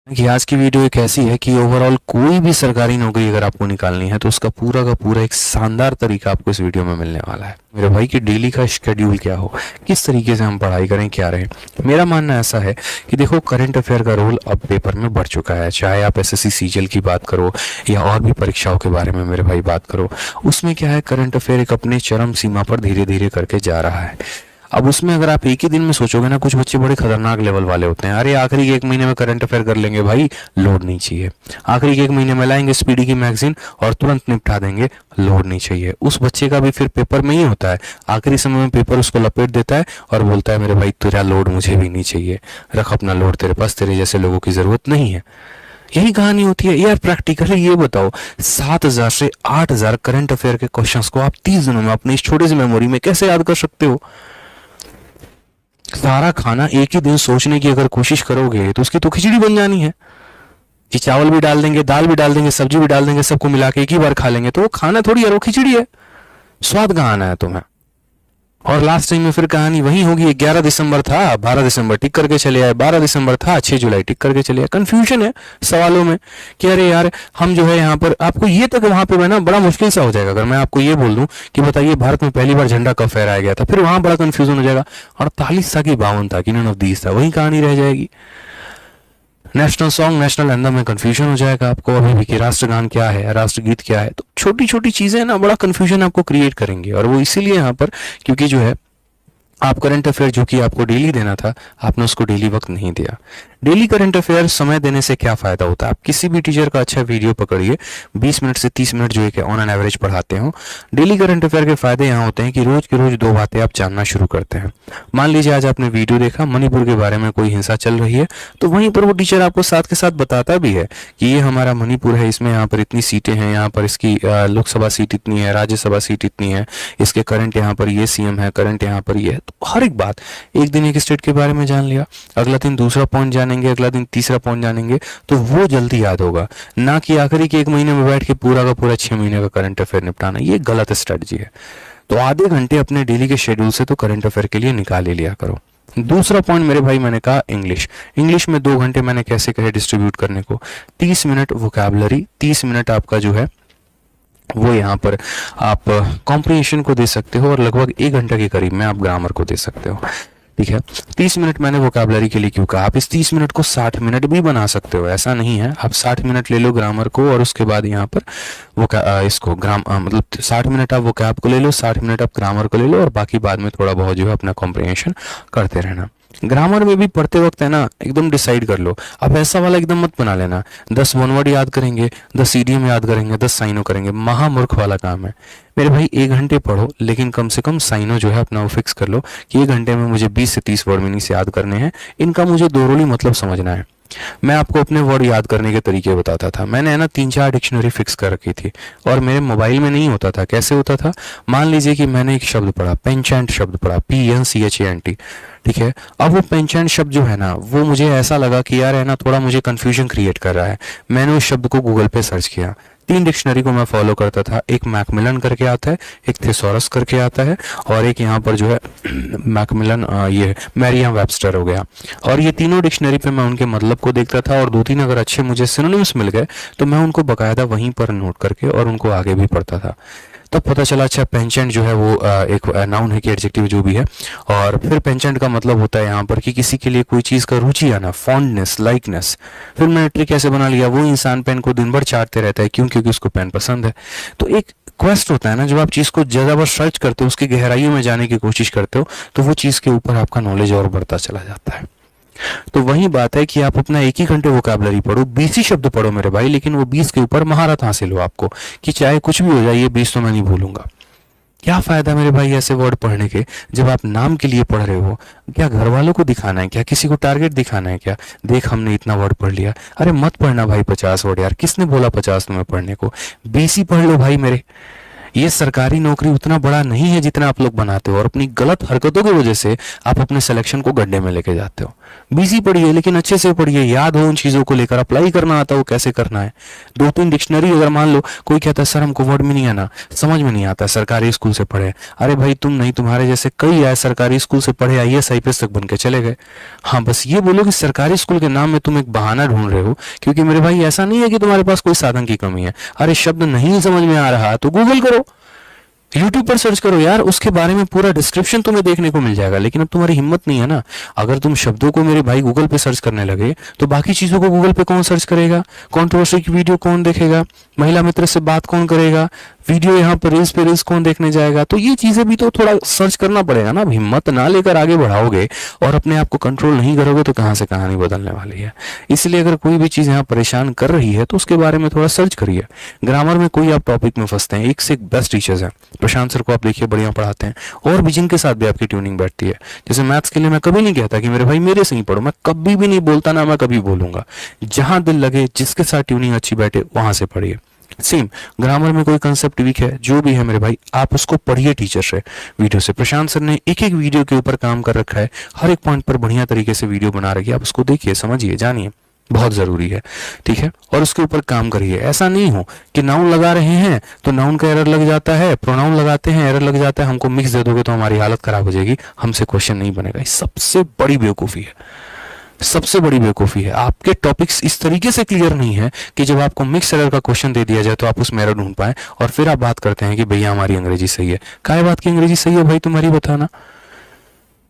कि आज की वीडियो एक ऐसी है कि ओवरऑल कोई भी सरकारी नौकरी अगर आपको निकालनी है तो उसका पूरा का पूरा एक शानदार तरीका आपको इस वीडियो में मिलने वाला है मेरे भाई कि डेली का शेड्यूल क्या हो, किस तरीके से हम पढ़ाई करें, क्या रहे। मेरा मानना ऐसा है कि देखो, करंट अफेयर का रोल अब पेपर में बढ़ चुका है। चाहे आप एसएससी सीजीएल की बात करो या और भी परीक्षाओं के बारे में मेरे भाई बात करो, उसमें क्या है, करंट अफेयर एक अपने चरम सीमा पर धीरे धीरे करके जा रहा है। अब उसमें अगर आप एक ही दिन में सोचोगे ना, कुछ बच्चे बड़े खतरनाक लेवल वाले होते हैं। अरे आखिरी के एक महीने में करंट अफेयर कर लेंगे भाई, लोड नहीं चाहिए। आखिरी के एक महीने में लाएंगे स्पीडी की मैगजीन और तुरंत निपटा देंगे, लोड नहीं चाहिए। उस बच्चे का भी फिर पेपर में ही होता है, आखिरी समय में पेपर उसको लपेट देता है और बोलता है मेरे भाई तेरा लोड मुझे भी नहीं चाहिए, रख अपना लोड तेरे पास, तेरे जैसे लोगों की जरूरत नहीं है। यही कहानी होती है यार। प्रैक्टिकली ये बताओ, 7,000 से 8,000 करंट अफेयर के क्वेश्चंस को आप 30 दिनों में अपनी इस छोटे सी मेमोरी में कैसे याद कर सकते हो? सारा खाना एक ही दिन सोचने की अगर कोशिश करोगे तो उसकी तो खिचड़ी बन जानी है कि चावल भी डाल देंगे, दाल भी डाल देंगे, सब्जी भी डाल देंगे, सबको मिला के एक ही बार खा लेंगे, तो वो खाना थोड़ी है, वो खिचड़ी है। स्वाद कहाँ आना है तुम्हें? और लास्ट टाइम में फिर कहानी वही होगी। 11 दिसंबर था, 12 दिसंबर टिक करके चले आए, 12 दिसंबर था, 6 जुलाई टिक करके चले आए। कंफ्यूजन है सवालों में कि अरे यार हम जो है यहाँ पर, आपको ये तक वहां पे ना बड़ा मुश्किल सा हो जाएगा अगर मैं आपको ये बोल दूं कि बताइए भारत में पहली बार झंडा कब फहराया गया था, फिर वहां बड़ा कंफ्यूजन हो जाएगा। 48 था कि 52 था कि नन ऑफ दीज था, वही कहानी रह जाएगी। नेशनल सॉन्ग, नेशनल एंथम में कंफ्यूजन हो जाएगा आपको अभी भी कि राष्ट्रगान क्या है, राष्ट्रगीत क्या है। तो छोटी छोटी चीजें ना बड़ा कंफ्यूजन आपको क्रिएट करेंगे, और वो इसीलिए यहाँ पर क्योंकि जो है आप करंट अफेयर जो कि आपको डेली देना था, आपने उसको डेली वक्त नहीं दिया। डेली करंट अफेयर समय देने से क्या फायदा होता है? आप किसी भी टीचर का अच्छा वीडियो पकड़िए, 20 मिनट से 30 मिनट जो है ऑन एन एवरेज पढ़ाते हो। डेली करंट अफेयर के फायदे यहाँ होते हैं कि रोज की रोज 2 बातें आप जानना शुरू करते हैं। मान लीजिए आज आपने वीडियो देखा, मणिपुर के बारे में कोई हिंसा चल रही है, तो वहीं पर वो टीचर आपको साथ के साथ बताता भी है कि ये हमारा मणिपुर है, इसमें यहाँ पर इतनी सीटें हैं, यहाँ पर इसकी लोकसभा सीट इतनी है, राज्यसभा सीट इतनी है, इसके करंट यहाँ पर ये सीएम है, करंट यहाँ पर ये है। तो हर एक बात, एक दिन एक स्टेट के बारे में जान लिया, अगला दिन दूसरा पॉइंट जानेंगे, अगला दिन तीसरा पॉइंट जानेंगे, तो वो जल्दी याद होगा। ना कि आखिरी के एक महीने में बैठ के पूरा का पूरा 6 महीने का करंट अफेयर निपटाना, ये गलत स्ट्रेटजी है। तो आधे घंटे अपने डेली के शेड्यूल से तो करंट अफेयर के लिए निकाल ही लिया करो। दूसरा पॉइंट मेरे भाई, मैंने कहा इंग्लिश। इंग्लिश में 2 घंटे मैंने कैसे कहे डिस्ट्रीब्यूट करने को। 30 मिनट वोकैबुलरी, 30 मिनट आपका जो है वो यहाँ पर आप कॉम्प्रिहेंशन को दे सकते हो, और लगभग 1 घंटा के करीब में आप ग्रामर को दे सकते हो। ठीक है, 30 मिनट मैंने वोकैबुलरी के लिए क्यों कहा। आप इस 30 मिनट को 60 मिनट भी बना सकते हो, ऐसा नहीं है। आप 60 मिनट ले लो ग्रामर को, और उसके बाद यहाँ पर इसको मतलब 60 मिनट आप वोकैब को ले लो, 60 मिनट आप ग्रामर को ले लो, और बाकी बाद में थोड़ा बहुत जो है अपना कॉम्प्रिहेंशन करते रहना। ग्रामर में भी पढ़ते वक्त है ना, एकदम डिसाइड कर लो। अब ऐसा वाला एकदम मत बना लेना 10 वन वर्ड याद करेंगे, 10 इडियम याद करेंगे, 10 साइनो करेंगे, महामूर्ख वाला काम है मेरे भाई। 1 घंटे पढ़ो, लेकिन कम से कम साइनो जो है अपना वो फिक्स कर लो कि 1 घंटे में मुझे 20 से 30 वर्ड मीनिंग याद करने हैं, इनका मुझे दोरोली मतलब समझना है। मैं आपको अपने वर्ड याद करने के तरीके बताता था। मैंने है ना 3-4 डिक्शनरी फिक्स कर रखी थी, और मेरे मोबाइल में नहीं होता था। कैसे होता था? मान लीजिए कि मैंने एक शब्द पढ़ा, पेंचेंट शब्द पढ़ा, PNCHANT। ठीक है, अब वो पेंचेंट शब्द जो है ना, वो मुझे ऐसा लगा कि यार है ना थोड़ा मुझे कंफ्यूजन क्रिएट कर रहा है। मैंने उस शब्द को गूगल पे सर्च किया। 3 डिक्शनरी को मैं फॉलो करता था। एक मैकमिलन करके आता है, एक थेसोरस करके आता है, और एक यहाँ पर जो है मैकमिलन, ये मैरियम वेबस्टर हो गया। और ये तीनों डिक्शनरी पे मैं उनके मतलब को देखता था, और 2-3 अगर अच्छे मुझे सिनोनिम्स मिल गए तो मैं उनको बकायदा वहीं पर नोट करके और उनको आगे भी पढ़ता था। तब पता चला अच्छा पेंचेंट जो है वो एक नाउन है कि एडजेक्टिव जो भी है। और फिर पेंचेंट का मतलब होता है यहाँ पर कि किसी के लिए कोई चीज़ का रुचि आना, फॉन्डनेस, लाइकनेस। फिर मैंने ट्रिक कैसे बना लिया, वो इंसान पेन को दिन भर चाटते रहता है, क्यों? क्योंकि उसको पेन पसंद है। तो एक क्वेस्ट होता है ना, जब आप चीज़ को ज़्यादा बार सर्च करते हो, उसकी गहराइयों में जाने की कोशिश करते हो, तो वो चीज़ के ऊपर आपका नॉलेज और बढ़ता चला जाता है। तो वही बात है कि आप अपना 1 ही घंटे वोकैबुलरी पढ़ो, 20 ही शब्द पढ़ो मेरे भाई, लेकिन वो 20 के ऊपर महारत हासिल हो आपको कि चाहे कुछ भी हो जाए, ये 20 तो मैं नहीं भूलूंगा। क्या फायदा मेरे भाई ऐसे वर्ड पढ़ने के, जब आप नाम के लिए पढ़ रहे हो? क्या घर वालों को दिखाना है? क्या किसी को टारगेट दिखाना है? क्या देख हमने इतना वर्ड पढ़ लिया? अरे मत पढ़ना भाई 50 वर्ड यार, किसने बोला 50 तुम्हें पढ़ने को? 20 ही पढ़ लो भाई मेरे। ये सरकारी नौकरी उतना बड़ा नहीं है जितना आप लोग बनाते हो, और अपनी गलत हरकतों की वजह से आप अपने सिलेक्शन को गड्ढे में लेके जाते हो। बिजी पढ़िए, लेकिन अच्छे से पढ़िए, याद हो उन चीजों को लेकर, अप्लाई करना आता हो कैसे करना है। 2-3 डिक्शनरी अगर मान लो कोई कहता है सर हमको वर्ड में नहीं आना, समझ में नहीं आता, सरकारी स्कूल से पढ़े। अरे भाई तुम नहीं, तुम्हारे जैसे कई आए सरकारी स्कूल से पढ़े, IAS IPS तक बन के चले गए। हाँ बस ये बोलो कि सरकारी स्कूल के नाम में तुम एक बहाना ढूंढ रहे हो, क्योंकि मेरे भाई ऐसा नहीं है कि तुम्हारे पास कोई साधन की कमी है। अरे शब्द नहीं समझ में आ रहा तो गूगल करो, यूट्यूब पर सर्च करो यार, उसके बारे में पूरा डिस्क्रिप्शन तुम्हें देखने को मिल जाएगा। लेकिन अब तुम्हारी हिम्मत नहीं है ना। अगर तुम शब्दों को मेरे भाई गूगल पे सर्च करने लगे तो बाकी चीजों को गूगल पे कौन सर्च करेगा, कंट्रोवर्सी की वीडियो कौन देखेगा, महिला मित्र से बात कौन करेगा, वीडियो यहाँ पर रील्स पे रील्स कौन देखने जाएगा। तो ये चीजें भी तो थोड़ा सर्च करना पड़ेगा ना। अब हिम्मत ना लेकर आगे बढ़ाओगे और अपने आप को कंट्रोल नहीं करोगे तो कहाँ से कहानी बदलने वाली है। इसलिए अगर कोई भी चीज यहाँ परेशान कर रही है तो उसके बारे में थोड़ा सर्च करिए। ग्रामर में कोई आप टॉपिक में फंसते हैं, एक से एक बेस्ट टीचर्स हैं। प्रशांत सर को आप देखिए, बढ़िया पढ़ाते हैं, और भी जिनके साथ भी आपकी ट्यूनिंग बैठती है। जैसे मैथ्स के लिए मैं कभी नहीं कहता कि मेरे भाई मेरे से ही पढ़ो, मैं कभी भी नहीं बोलता, ना मैं कभी बोलूंगा। जहां दिल लगे, जिसके साथ ट्यूनिंग अच्छी बैठे, वहां से पढ़िए। सेम ग्रामर में कोई कंसेप्ट वीक है, जो भी है मेरे भाई, आप उसको पढ़िए टीचर से, वीडियो से। प्रशांत सर ने एक एक वीडियो के ऊपर काम कर रखा है, हर एक पॉइंट पर बढ़िया तरीके से वीडियो बना रखी है। आप उसको देखिए, समझिए, जानिए, बहुत जरूरी है, ठीक है। और उसके ऊपर काम करिए। ऐसा नहीं हो कि नाउन लगा रहे हैं तो नाउन का एरर लग जाता है, प्रोनाउन लगाते हैं एरर लग जाता है, हमको मिक्स दे दोगे तो हमारी हालत खराब हो जाएगी, हमसे क्वेश्चन नहीं बनेगा। ये सबसे बड़ी बेवकूफी है, सबसे बड़ी बेवकूफी है। आपके टॉपिक्स इस तरीके से क्लियर नहीं है कि जब आपको मिक्स एरर का क्वेश्चन दे दिया जाए तो आप उसमें एरर ढूंढ पाए, और फिर आप बात करते हैं कि भैया हमारी अंग्रेजी सही है। काय बात की अंग्रेजी सही है भाई तुम्हारी, बताना।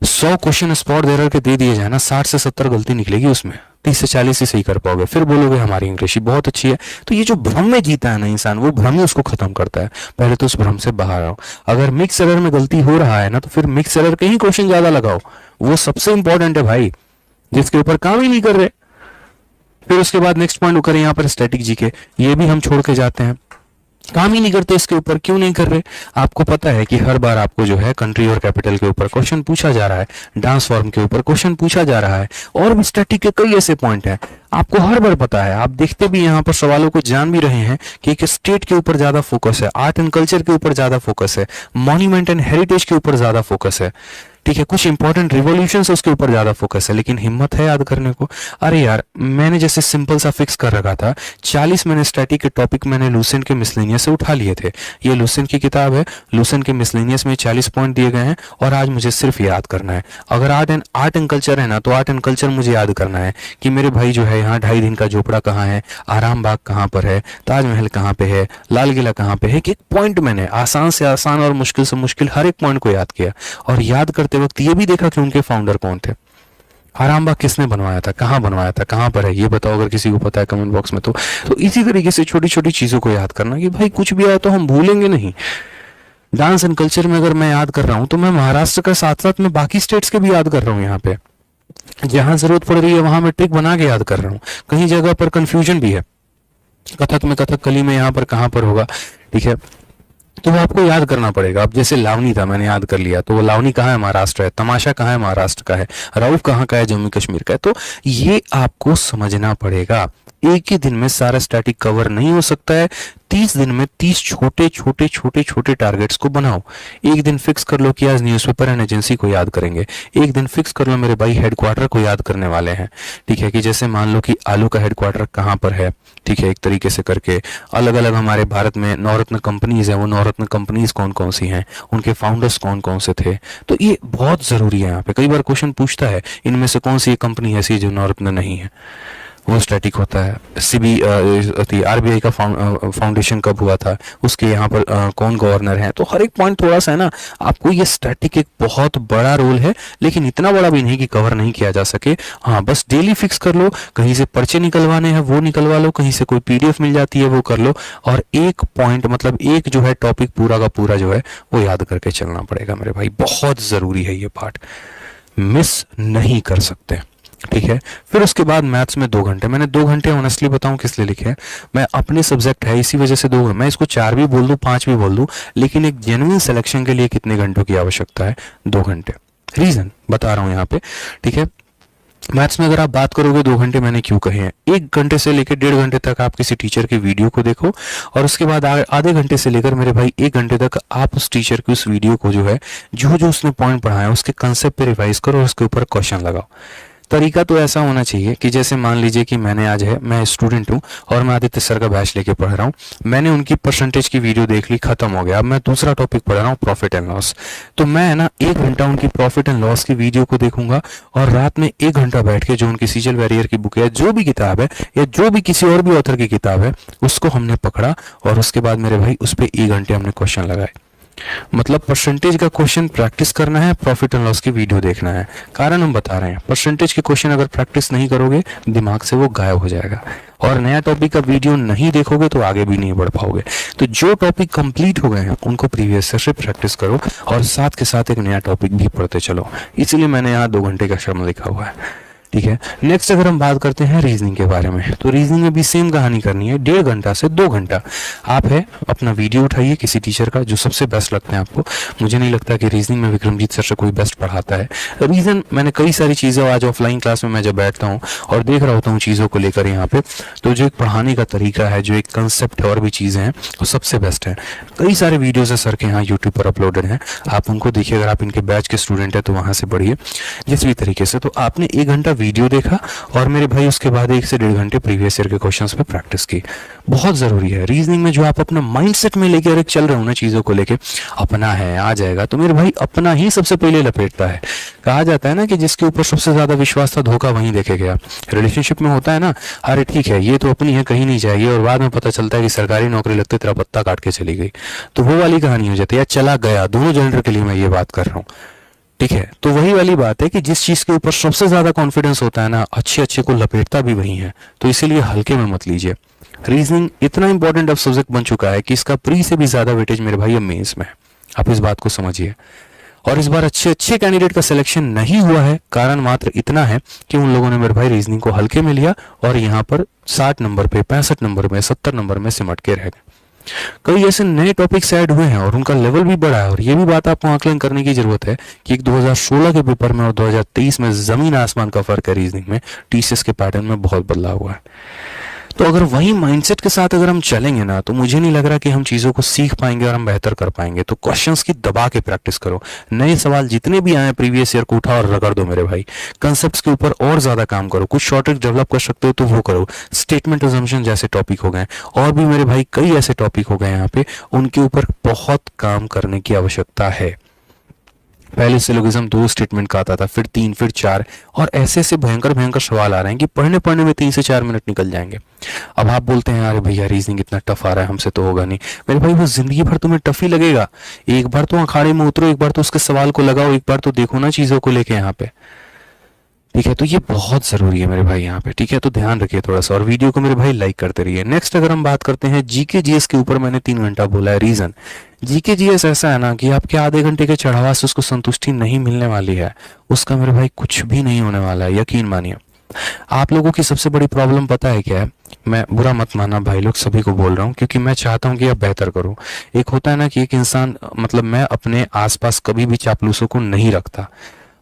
100 क्वेश्चन स्पॉट एरर के दे दिए जाए ना, 60 से 70 गलती निकलेगी उसमें, 30 से 40 ही सही कर पाओगे, फिर बोलोगे हमारी इंग्लिश बहुत अच्छी है। तो ये जो भ्रम में जीता है ना इंसान, वो भ्रम ही उसको खत्म करता है। पहले तो उस भ्रम से बाहर आओ। अगर मिक्स एरर में गलती हो रहा है ना, तो फिर मिक्स एरर के ही क्वेश्चन ज्यादा लगाओ, वो सबसे इंपॉर्टेंट है भाई, जिसके ऊपर काम ही नहीं कर रहे। फिर उसके बाद नेक्स्ट पॉइंट करें यहाँ पर स्टैटिक जीके, ये भी हम छोड़ के जाते हैं, काम ही नहीं करते इसके ऊपर। क्यों नहीं कर रहे? आपको पता है कि हर बार आपको जो है कंट्री और कैपिटल के ऊपर क्वेश्चन पूछा जा रहा है, डांस फॉर्म के ऊपर क्वेश्चन पूछा जा रहा है, और भी स्टैटिक के कई ऐसे पॉइंट हैं, आपको हर बार पता है। आप देखते भी यहाँ पर सवालों को जान भी रहे हैं कि एक स्टेट के ऊपर ज्यादा फोकस है, आर्ट एंड कल्चर के ऊपर ज्यादा फोकस है, मॉन्यूमेंट एंड हेरिटेज के ऊपर ज्यादा फोकस है, ठीक है, कुछ इंपॉर्टेंट रिवॉल्यूशंस उसके ऊपर ज्यादा फोकस है, लेकिन हिम्मत है याद करने को। अरे यार, मैंने जैसे सिंपल सा फिक्स कर रखा था, 40 मैंने स्टैटिक के टॉपिक मैंने लूसेंट के मिसलेनियस से उठा लिए थे। ये लूसेंट की किताब है, लूसेंट के मिसलेनियस में 40 पॉइंट दिए गए हैं, और आज मुझे सिर्फ याद करना है। अगर आर्ट एंड कल्चर है ना, तो आर्ट एंड कल्चर मुझे याद करना है कि मेरे भाई जो है यहाँ 2.5 दिन का झोपड़ा कहाँ है, आराम बाग कहाँ पर है, ताजमहल कहाँ पे है, लाल किला कहाँ पे है। एक पॉइंट मैंने आसान से आसान और मुश्किल से मुश्किल हर एक पॉइंट को याद किया, और याद करते वक्त ये भी देखा कि उनके फाउंडर कौन थे, आरामबाग किसने बनवाया था, कहाँ बनवाया था, कहाँ पर है, ये बताओ अगर किसी को पता है कमेंट बॉक्स में। तो इसी तरीके से छोटी छोटी चीजों को याद करना कि भाई कुछ भी आया तो हम भूलेंगे नहीं। डांस एंड कल्चर में अगर मैं याद कर रहा हूं तो मैं महाराष्ट्र का साथ साथ मैं बाकी स्टेट्स के भी याद कर रहा हूं। यहाँ पे जहां जरूरत पड़ रही है वहां मैं ट्रिक बना के याद कर रहा हूँ। कहीं जगह पर कंफ्यूजन भी है, कथक में कथकली में यहाँ पर कहाँ पर होगा, ठीक है, तो वो आपको याद करना पड़ेगा। अब जैसे लावनी था, मैंने याद कर लिया, तो वो लावनी कहाँ है, महाराष्ट्र है। तमाशा कहाँ है, महाराष्ट्र का है। राउफ कहाँ का है, जम्मू कश्मीर का है। तो ये आपको समझना पड़ेगा। एक ही दिन में सारा स्टैटिक कवर नहीं हो सकता है। 30 दिन में 30 छोटे छोटे छोटे छोटे टारगेट्स को बनाओ। एक दिन फिक्स कर लो कि आज न्यूज़पेपर एंड एजेंसी को याद करेंगे। एक दिन फिक्स कर लो मेरे भाई हेडक्वार्टर को याद करने वाले हैं, ठीक है, कि जैसे मान लो कि आलू का हेडक्वार्टर कहाँ पर है, ठीक है, एक तरीके से करके अलग अलग हमारे भारत में नवरत्न कंपनीज है, वो नवरत्न कंपनीज कौन कौन सी हैं, उनके फाउंडर्स कौन कौन से थे। तो ये बहुत जरूरी है। यहाँ पे कई बार क्वेश्चन पूछता है इनमें से कौन सी कंपनी ऐसी जो नवरत्न नहीं है, वो स्टैटिक होता है। आरबीआई का फाउंडेशन कब हुआ था, उसके यहाँ पर कौन गवर्नर है। तो हर एक पॉइंट थोड़ा सा है ना, आपको ये स्टैटिक एक बहुत बड़ा रोल है, लेकिन इतना बड़ा भी नहीं कि कवर नहीं किया जा सके। हाँ, बस डेली फिक्स कर लो, कहीं से पर्चे निकलवाने हैं वो निकलवा लो, कहीं से कोई पीडीएफ मिल जाती है वो कर लो, और एक पॉइंट मतलब एक जो है टॉपिक पूरा का पूरा जो है वो याद करके चलना पड़ेगा मेरे भाई। बहुत जरूरी है ये पार्ट, मिस नहीं कर सकते, ठीक है। फिर उसके बाद मैथ्स में 2 घंटे, मैंने 2 घंटे ऑनेस्टली बताऊं किस लिए लिखे हैं, मैं अपने सब्जेक्ट है इसी वजह से 2, मैं इसको 4 भी बोल दूं 5 भी बोल दूं, लेकिन एक जेन्युइन सिलेक्शन के लिए कितने घंटों की आवश्यकता है, 2 घंटे। रीजन बता रहा हूं यहाँ पे, ठीक है। मैथ्स में अगर आप बात करोगे 2 घंटे मैंने क्यों कहे हैं, 1 घंटे से लेकर 1.5 घंटे तक आप किसी टीचर की वीडियो को देखो और उसके बाद आधे घंटे से लेकर मेरे भाई 1 घंटे तक आप उस टीचर की उस वीडियो को जो है जो जो उसने पॉइंट पढ़ाया उसके कंसेप्ट पे रिवाइज करो और उसके ऊपर क्वेश्चन लगाओ। तरीका तो ऐसा होना चाहिए कि जैसे मान लीजिए कि मैं स्टूडेंट हूँ और मैं आदित्य सर का बैच लेके पढ़ रहा हूँ, मैंने उनकी परसेंटेज की वीडियो देख ली, खत्म हो गया, अब मैं दूसरा टॉपिक पढ़ रहा हूँ प्रॉफिट एंड लॉस। तो मैं है ना 1 घंटा उनकी प्रॉफिट एंड लॉस की वीडियो को देखूंगा और रात में 1 घंटा बैठ के जो उनकी सीजल वेरियर की बुक है, जो भी किताब है या जो भी किसी और भी ऑथर की किताब है, उसको हमने पकड़ा और उसके बाद मेरे भाई उस पर 1 घंटे हमने क्वेश्चन लगाए। मतलब परसेंटेज का क्वेश्चन प्रैक्टिस करना है, प्रॉफिट एंड लॉस की वीडियो देखना है। कारण हम बता रहे हैं, परसेंटेज के क्वेश्चन अगर प्रैक्टिस नहीं करोगे दिमाग से वो गायब हो जाएगा और नया टॉपिक का वीडियो नहीं देखोगे तो आगे भी नहीं बढ़ पाओगे। तो जो टॉपिक कंप्लीट हो गए हैं उनको प्रीवियस से प्रैक्टिस करो और साथ के साथ एक नया टॉपिक भी पढ़ते चलो। इसलिए मैंने यहाँ 2 घंटे का श्रम लिखा हुआ है। ठीक है, नेक्स्ट अगर हम बात करते हैं रीजनिंग के बारे में, तो रीजनिंग में भी सेम कहानी करनी है। 1.5 घंटा से 2 घंटा आप है अपना वीडियो उठाइए किसी टीचर का जो सबसे बेस्ट लगते हैं आपको। मुझे नहीं लगता कि रीजनिंग में विक्रमजीत सर से कोई बेस्ट पढ़ाता है। रीजन मैंने कई सारी चीज़ें आज ऑफलाइन क्लास में मैं जब बैठता हूँ और देख रहा होता हूँ चीज़ों को लेकर यहाँ पे, तो जो एक पढ़ाने का तरीका है, जो एक कंसेप्ट है और भी चीज़ें हैं, वो सबसे बेस्ट है। कई सारे वीडियोज़ है सर के यहाँ यूट्यूब पर अपलोडेड हैं, आप उनको देखिए। अगर आप इनके बैच के स्टूडेंट है तो वहाँ से पढ़िए जिस भी तरीके से। तो आपने 1 घंटा वीडियो देखा और मेरे भाई उसके बाद 1 से 1.5 घंटे प्रीवियस ईयर के क्वेश्चंस पे प्रैक्टिस की। बहुत जरूरी है रीजनिंग में, जो आप अपना माइंडसेट में लेके अरे चल रहे हो ना चीजों को लेके, अपना है आ जाएगा, तो मेरे भाई अपना ही सबसे पहले लपेटता है। कहा जाता है ना कि जिसके ऊपर सबसे ज्यादा विश्वास था धोखा वहीं देखे गया। रिलेशनशिप में होता है ना, अरे ठीक है ये तो अपनी है कहीं नहीं जाएगी, और बाद में पता चलता है कि सरकारी नौकरी लगते तेरा पत्ता काट के चली गई, तो वो वाली कहानी हो जाती है। या चला गया, दोनों जेंडर के लिए मैं ये बात कर रहा हूँ। ठीक है, तो वही वाली बात है कि जिस चीज के ऊपर सबसे ज्यादा कॉन्फिडेंस होता है ना, अच्छे अच्छे को लपेटता भी वही है। तो इसीलिए हल्के में मत लीजिए। रीजनिंग इतना इंपॉर्टेंट अब सब्जेक्ट बन चुका है कि इसका प्री से भी ज्यादा वेटेज मेरे भाई अब मेंस में है। आप इस बात को समझिए। और इस बार अच्छे अच्छे कैंडिडेट का सिलेक्शन नहीं हुआ है, कारण मात्र इतना है कि उन लोगों ने मेरे भाई रीजनिंग को हल्के में लिया और यहाँ पर 60 नंबर पे, 65 नंबर में, 70 नंबर में सिमट के रह गए। कई ऐसे नए टॉपिक्स ऐड हुए हैं और उनका लेवल भी बढ़ा है। और ये भी बात आपको आकलन करने की जरूरत है कि 2016 के पेपर में और 2023 में जमीन आसमान का फर्क है। रीजनिंग में टीसीएस के पैटर्न में बहुत बदलाव हुआ है। तो अगर वही माइंडसेट के साथ अगर हम चलेंगे ना, तो मुझे नहीं लग रहा कि हम चीजों को सीख पाएंगे और हम बेहतर कर पाएंगे। तो क्वेश्चंस की दबा के प्रैक्टिस करो। नए सवाल जितने भी आए प्रीवियस ईयर को उठा और रगड़ दो मेरे भाई। कंसेप्ट्स के ऊपर और ज्यादा काम करो। कुछ शॉर्टेज डेवलप कर सकते हो तो वो करो। स्टेटमेंट अजम्पशन जैसे टॉपिक हो गए और भी मेरे भाई कई ऐसे टॉपिक हो गए यहाँ पे, उनके ऊपर बहुत काम करने की आवश्यकता है। पहले सिलोगिज्म 2 स्टेटमेंट का आता था, फिर 3, फिर 4, और ऐसे ऐसे भयंकर भयंकर सवाल आ रहे हैं कि पढ़ने पढ़ने में 3 से 4 मिनट निकल जाएंगे। अब आप बोलते हैं अरे भैया रीजनिंग इतना टफ आ रहा है, हमसे तो होगा नहीं। मेरे भाई वो जिंदगी भर तुम्हें टफ ही लगेगा। एक बार तो अखाड़े में उतरो, एक बार तो उसके सवाल को लगाओ, एक बार तो देखो ना चीजों को लेके यहाँ पे। ठीक है, तो ये बहुत जरूरी है मेरे भाई यहाँ पे। ठीक है, तो ध्यान रखिए थोड़ा सा और वीडियो को मेरे भाई लाइक करते रहिए। नेक्स्ट अगर हम बात करते हैं जीके जीएस के ऊपर, मैंने 3 घंटा बोला है। रीजन जीके जीएस ऐसा है ना कि आपके आधे घंटे के चढ़ावा से उसको संतुष्टि नहीं मिलने वाली है। उसका मेरे भाई कुछ भी नहीं होने वाला है, यकीन मानिए। आप लोगों की सबसे बड़ी प्रॉब्लम पता है क्या है? मैं बुरा मत मानना भाई लोग, सभी को बोल रहा हूँ क्योंकि मैं चाहता हूँ कि आप बेहतर करो। एक होता है ना कि एक इंसान, मतलब मैं अपने आसपास कभी भी चापलूसों को नहीं रखता।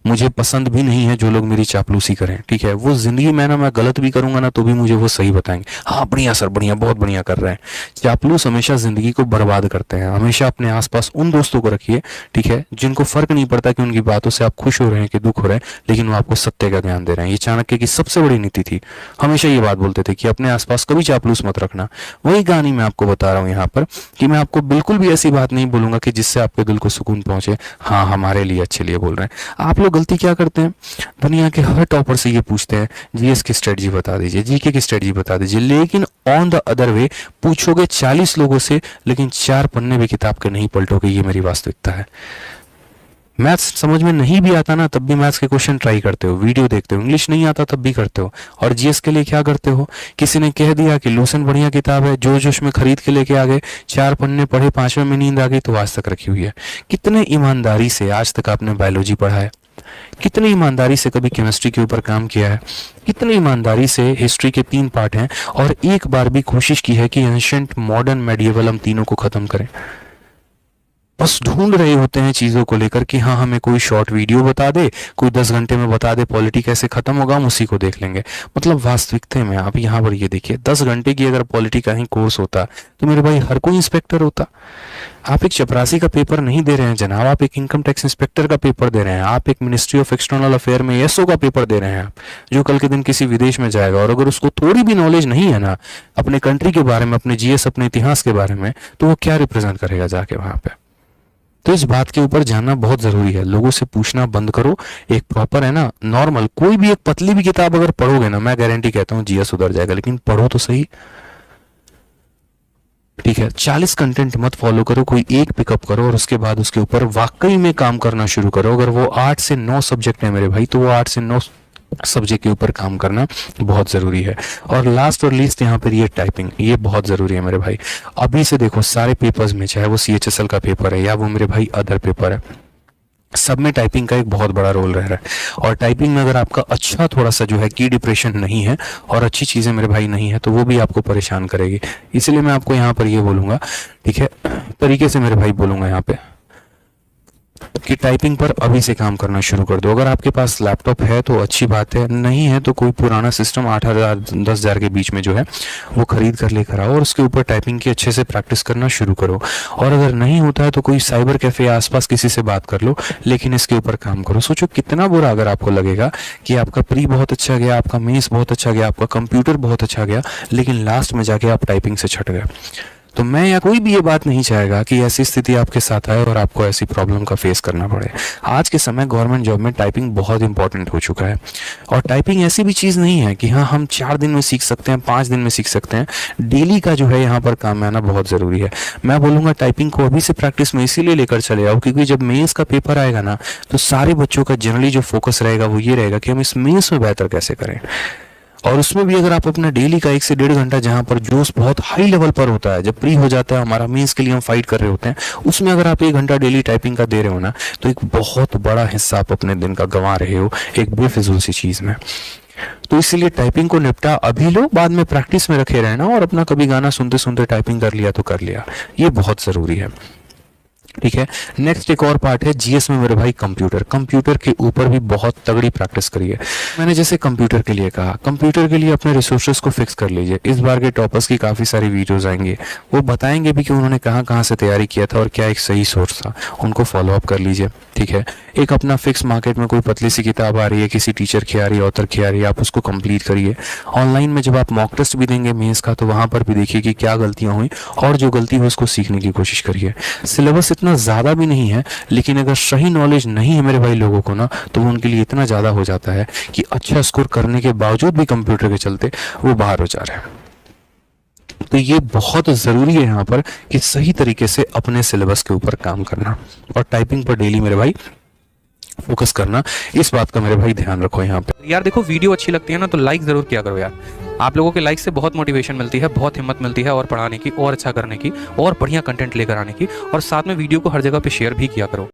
मुझे पसंद भी नहीं है जो लोग मेरी चापलूसी करें। ठीक है, वो जिंदगी में ना मैं गलत भी करूंगा ना तो भी मुझे वो सही बताएंगे, हाँ बढ़िया सर बढ़िया, बहुत बढ़िया कर रहे हैं। चापलूस हमेशा जिंदगी को बर्बाद करते हैं। हमेशा अपने आसपास उन दोस्तों को रखिए, ठीक है, जिनको फर्क नहीं पड़ता कि उनकी बातों से आप खुश हो रहे हैं कि दुख हो रहे हैं, लेकिन वो आपको सत्य का ज्ञान दे रहे हैं। ये चाणक्य की सबसे बड़ी नीति थी। हमेशा ये बात बोलते थे कि अपने आसपास कभी चापलूस मत रखना। वही कहानी मैं आपको बता रहा हूँ यहाँ पर कि मैं आपको बिल्कुल भी ऐसी बात नहीं बोलूंगा कि जिससे आपके दिल को सुकून पहुंचे। हाँ, हमारे लिए अच्छे लिए बोल रहे हैं। आप लोग गलती क्या करते हैं, दुनिया के हर टॉपर से ये पूछते हैं जीएस की स्ट्रेटजी बता दीजिए, जीके की स्ट्रेटजी बता दीजिए, लेकिन ऑन द अदर वे पूछोगे 40 लोगों से, लेकिन 4 पन्ने भी किताब के नहीं पलटोगे। ये मेरी वास्तविकता है। मैथ्स समझ में नहीं भी आता ना तब भी मैथ्स के क्वेश्चन ट्राई करते हो, वीडियो देखते हो। इंग्लिश नहीं आता तब भी करते हो। और जीएस के लिए क्या करते हो, किसी ने कह दिया कि लूसेंट बढ़िया किताब है, जोश जोश में खरीद के लेके आ गए, 4 पन्ने पढ़े, 5वें में नींद आ गई, तो आज तक रखी हुई है। कितने ईमानदारी से आज तक आपने बायोलॉजी पढ़ा है? कितनी ईमानदारी से कभी केमिस्ट्री के ऊपर काम किया है? कितनी ईमानदारी से हिस्ट्री के 3 पार्ट हैं और एक बार भी कोशिश की है कि एंशिएंट, मॉडर्न, मेडिएवल हम तीनों को खत्म करें? बस ढूंढ रहे होते हैं चीज़ों को लेकर कि हाँ हमें कोई शॉर्ट वीडियो बता दे, कोई 10 घंटे में बता दे पॉलिटी कैसे खत्म होगा, हम उसी को देख लेंगे। मतलब वास्तविकता में आप यहाँ पर ये देखिए, 10 घंटे की अगर पॉलिटी का ही कोर्स होता तो मेरे भाई हर कोई इंस्पेक्टर होता। आप एक चपरासी का पेपर नहीं दे रहे हैं जनाब, आप एक इनकम टैक्स इंस्पेक्टर का पेपर दे रहे हैं, आप एक मिनिस्ट्री ऑफ एक्सटर्नल अफेयर में एसओ का पेपर दे रहे हैं आप, जो कल के दिन किसी विदेश में जाएगा और अगर उसको थोड़ी भी नॉलेज नहीं है ना अपने कंट्री के बारे में, अपने जीएस, अपने इतिहास के बारे में, तो वो क्या रिप्रेजेंट करेगा जाके वहां पे। तो इस बात के ऊपर जानना बहुत जरूरी है। लोगों से पूछना बंद करो। एक प्रॉपर है ना नॉर्मल कोई भी एक पतली भी किताब अगर पढ़ोगे ना, मैं गारंटी कहता हूँ जीएस सुधर जाएगा, लेकिन पढ़ो तो सही। ठीक है, 40 कंटेंट मत फॉलो करो, कोई एक पिकअप करो और उसके बाद उसके ऊपर वाकई में काम करना शुरू करो। अगर वो 8 से 9 सब्जेक्ट है मेरे भाई, तो वो 8 से 9 सब्जेक्ट के ऊपर काम करना बहुत जरूरी है। और लास्ट और लीस्ट यहाँ पर ये टाइपिंग, ये बहुत जरूरी है मेरे भाई। अभी से देखो सारे पेपर्स में, चाहे वो सीएचएसएल का पेपर है या वो मेरे भाई अदर पेपर है, सब में टाइपिंग का एक बहुत बड़ा रोल रह रहा है। और टाइपिंग में अगर आपका अच्छा थोड़ा सा जो है की डिप्रेशन नहीं है और अच्छी चीज़ें मेरे भाई नहीं है, तो वो भी आपको परेशान करेगी। इसलिए मैं आपको यहाँ पर ये बोलूँगा, ठीक है, तरीके से मेरे भाई बोलूँगा यहाँ पे कि टाइपिंग पर अभी से काम करना शुरू कर दो। अगर आपके पास लैपटॉप है तो अच्छी बात है, नहीं है तो कोई पुराना सिस्टम 8,000 10,000 के बीच में जो है वो खरीद कर लेकर आओ और उसके ऊपर टाइपिंग की अच्छे से प्रैक्टिस करना शुरू करो। और अगर नहीं होता है तो कोई साइबर कैफे आसपास किसी से बात कर लो, लेकिन इसके ऊपर काम करो। सोचो कितना बुरा अगर आपको लगेगा कि आपका प्री बहुत अच्छा गया, आपका मेंस बहुत अच्छा गया, आपका कंप्यूटर बहुत अच्छा गया, लेकिन लास्ट में जाके आप टाइपिंग से छट गए। तो मैं या कोई भी ये बात नहीं चाहेगा कि ऐसी स्थिति आपके साथ आए और आपको ऐसी प्रॉब्लम का फेस करना पड़े। आज के समय गवर्नमेंट जॉब में टाइपिंग बहुत इंपॉर्टेंट हो चुका है। और टाइपिंग ऐसी भी चीज़ नहीं है कि हाँ हम 4 दिन में सीख सकते हैं, 5 दिन में सीख सकते हैं। डेली का जो है यहाँ पर काम में आना बहुत ज़रूरी है। मैं बोलूँगा टाइपिंग को अभी से प्रैक्टिस में इसीलिए लेकर चले आओ क्योंकि जब मेंस का पेपर आएगा ना, तो सारे बच्चों का जनरली जो फोकस रहेगा वो ये रहेगा कि हम इस मेंस में बेहतर कैसे करें। और उसमें भी अगर आप अपना डेली का 1 से 1.5 घंटा, जहां पर जोश बहुत हाई लेवल पर होता है, जब प्री हो जाता है हमारा मेंस के लिए हम फाइट कर रहे होते हैं, उसमें अगर आप 1 घंटा डेली टाइपिंग का दे रहे हो ना, तो एक बहुत बड़ा हिस्सा आप अपने दिन का गंवा रहे हो एक बेफिजूल सी चीज में। तो इसलिए टाइपिंग को निपटा अभी लो, बाद में प्रैक्टिस में रखे रहना। और अपना कभी गाना सुनते सुनते टाइपिंग कर लिया तो कर लिया, ये बहुत जरूरी है। ठीक है, नेक्स्ट एक और पार्ट है जीएस में मेरे भाई कंप्यूटर। कंप्यूटर के ऊपर भी बहुत तगड़ी प्रैक्टिस करिए। मैंने जैसे कंप्यूटर के लिए कहा, कंप्यूटर के लिए अपने रिसोर्सेज को फिक्स कर लीजिए। इस बार के टॉपर्स की काफ़ी सारी वीडियोस आएंगे, वो बताएंगे भी कि उन्होंने कहाँ कहाँ से तैयारी किया था और क्या एक सही सोर्स था, उनको फॉलो अप कर लीजिए। ठीक है, एक अपना फिक्स मार्केट में कोई पतली सी किताब आ रही है, किसी टीचर की आ रही है, ऑथर की आ रही है, आप उसको कंप्लीट करिए। ऑनलाइन में जब आप मॉक टेस्ट भी देंगे मेंस का, तो वहाँ पर भी देखिए कि क्या गलतियाँ हुई और जो गलती हुई उसको सीखने की कोशिश करिए। सिलेबस इतना ज़्यादा भी नहीं है, लेकिन अगर सही नॉलेज नहीं है मेरे भाई लोगों को ना, तो वो उनके लिए इतना ज़्यादा हो जाता है कि अच्छा स्कोर करने के बावजूद भी कंप्यूटर के चलते वो बाहर हो जा रहे हैं। तो ये बहुत ज़रूरी है यहाँ पर कि सही तरीके से अपने सिलेबस के ऊपर काम करना और टाइपिंग पर डेली मेरे भाई फोकस करना। इस बात का मेरे भाई ध्यान रखो यहाँ पे। यार देखो, वीडियो अच्छी लगती है ना तो लाइक ज़रूर किया करो यार। आप लोगों के लाइक से बहुत मोटिवेशन मिलती है, बहुत हिम्मत मिलती है और पढ़ाने की, और अच्छा करने की, और बढ़िया कंटेंट लेकर आने की। और साथ में वीडियो को हर जगह पे शेयर भी किया करो।